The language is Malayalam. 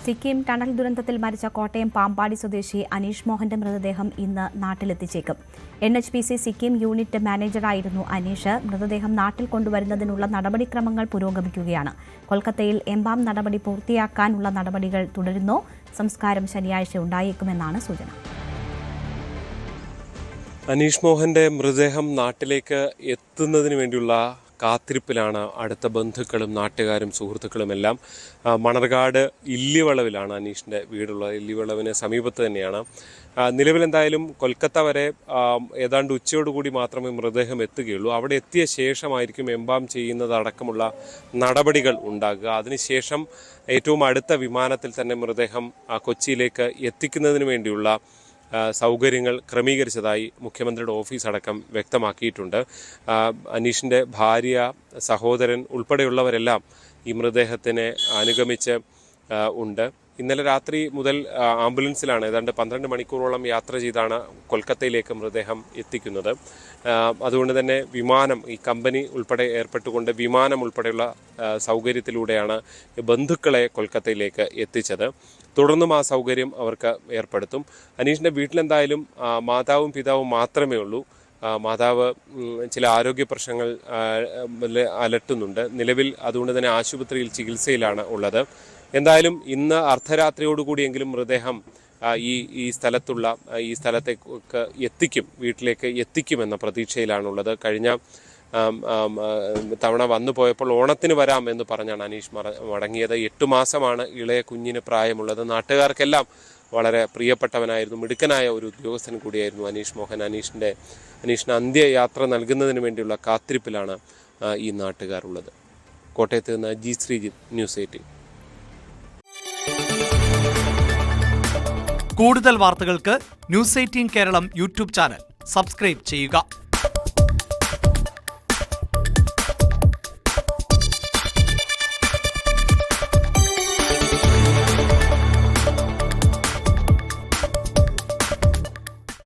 സിക്കിം ടണൽ ദുരന്തത്തിൽ മരിച്ച കോട്ടയം പാമ്പാടി സ്വദേശി അനീഷ് മോഹന്റെ മൃതദേഹം ഇന്ന് നാട്ടിലെത്തിച്ചേക്കും. NHPC സിക്കിം യൂണിറ്റ് മാനേജറായിരുന്നു അനീഷ്. മൃതദേഹം നാട്ടിൽ കൊണ്ടുവരുന്നതിനുള്ള നടപടിക്രമങ്ങൾ പുരോഗമിക്കുകയാണ്. കൊൽക്കത്തയിൽ എംബാം നടപടി പൂർത്തിയാക്കാനുള്ള നടപടികൾ തുടരുന്നു. സംസ്കാരം ശനിയാഴ്ച ഉണ്ടായേക്കുമെന്നാണ് സൂചന. അനീഷ് മോഹന്റെ മൃതദേഹം നാട്ടിലേക്ക് എത്തുന്നതിന് വേണ്ടിയുള്ള കാത്തിരിപ്പിലാണ് അടുത്ത ബന്ധുക്കളും നാട്ടുകാരും സുഹൃത്തുക്കളുമെല്ലാം. മണർകാട് ഇല്ലിവളവിലാണ് അനീഷിൻ്റെ വീടുള്ളത്. ഇല്ലിവളവിന് സമീപത്ത് തന്നെയാണ്. നിലവിലെന്തായാലും കൊൽക്കത്ത വരെ ഏതാണ്ട് ഉച്ചയോടുകൂടി മാത്രമേ മൃതദേഹം എത്തുകയുള്ളൂ. അവിടെ എത്തിയ ശേഷമായിരിക്കും എംബാം ചെയ്യുന്നതടക്കമുള്ള നടപടികൾ ഉണ്ടാകുക. അതിനുശേഷം ഏറ്റവും അടുത്ത വിമാനത്തിൽ തന്നെ മൃതദേഹം കൊച്ചിയിലേക്ക് എത്തിക്കുന്നതിന് വേണ്ടിയുള്ള സൗകര്യങ്ങൾ ക്രമീകരിച്ചതായി മുഖ്യമന്ത്രിയുടെ ഓഫീസ് അടക്കം വ്യക്തമാക്കിയിട്ടുണ്ട്. അനീഷിൻ്റെ ഭാര്യ, സഹോദരൻ ഉൾപ്പെടെയുള്ളവരെല്ലാം ഈ മൃതദേഹത്തിനെ അനുഗമിച്ച് ഉണ്ട്. ഇന്നലെ രാത്രി മുതൽ ആംബുലൻസിലാണ് ഏതാണ്ട് 12 മണിക്കൂറോളം യാത്ര ചെയ്താണ് കൊൽക്കത്തയിലേക്ക് മൃതദേഹം എത്തിക്കുന്നത്. അതുകൊണ്ട് തന്നെ വിമാനം, ഈ കമ്പനി ഉൾപ്പെടെ ഏർപ്പെട്ടുകൊണ്ട് വിമാനം ഉൾപ്പെടെയുള്ള സൗകര്യത്തിലൂടെയാണ് ബന്ധുക്കളെ കൊൽക്കത്തയിലേക്ക് എത്തിച്ചത്. തുടർന്നും ആ സൗകര്യം അവർക്ക് ഏർപ്പെടുത്തും. അനീഷിൻ്റെ വീട്ടിലെന്തായാലും മാതാവും പിതാവും മാത്രമേ ഉള്ളൂ. മാതാവ് ചില ആരോഗ്യ പ്രശ്നങ്ങൾ അലട്ടുന്നുണ്ട്. നിലവിൽ അതുകൊണ്ട് തന്നെ ആശുപത്രിയിൽ ചികിത്സയിലാണ് ഉള്ളത്. എന്തായാലും ഇന്ന് അർദ്ധരാത്രിയോടുകൂടിയെങ്കിലും മൃതദേഹം ഈ സ്ഥലത്തേക്ക് എത്തിക്കും, വീട്ടിലേക്ക് എത്തിക്കുമെന്ന പ്രതീക്ഷയിലാണുള്ളത്. കഴിഞ്ഞ തവണ വന്നു പോയപ്പോൾ ഓണത്തിന് വരാം എന്ന് പറഞ്ഞാണ് അനീഷ് മടങ്ങിയത്. 8 മാസമാണ് ഇളയ കുഞ്ഞിന് പ്രായമുള്ളത്. നാട്ടുകാർക്കെല്ലാം വളരെ പ്രിയപ്പെട്ടവനായിരുന്നു, മിടുക്കനായ ഒരു ഉദ്യോഗസ്ഥൻ കൂടിയായിരുന്നു അനീഷ് മോഹൻ. അനീഷിന് അന്ത്യയാത്ര നൽകുന്നതിന് വേണ്ടിയുള്ള കാത്തിരിപ്പിലാണ് ഈ നാട്ടുകാരുള്ളത്. കോട്ടയത്ത് നിന്ന് ജി ശ്രീജിത്ത്, ന്യൂസ് 18. കൂടുതൽ വാർത്തകൾക്ക് news 18 Keralam YouTube channel subscribe ചെയ്യുക.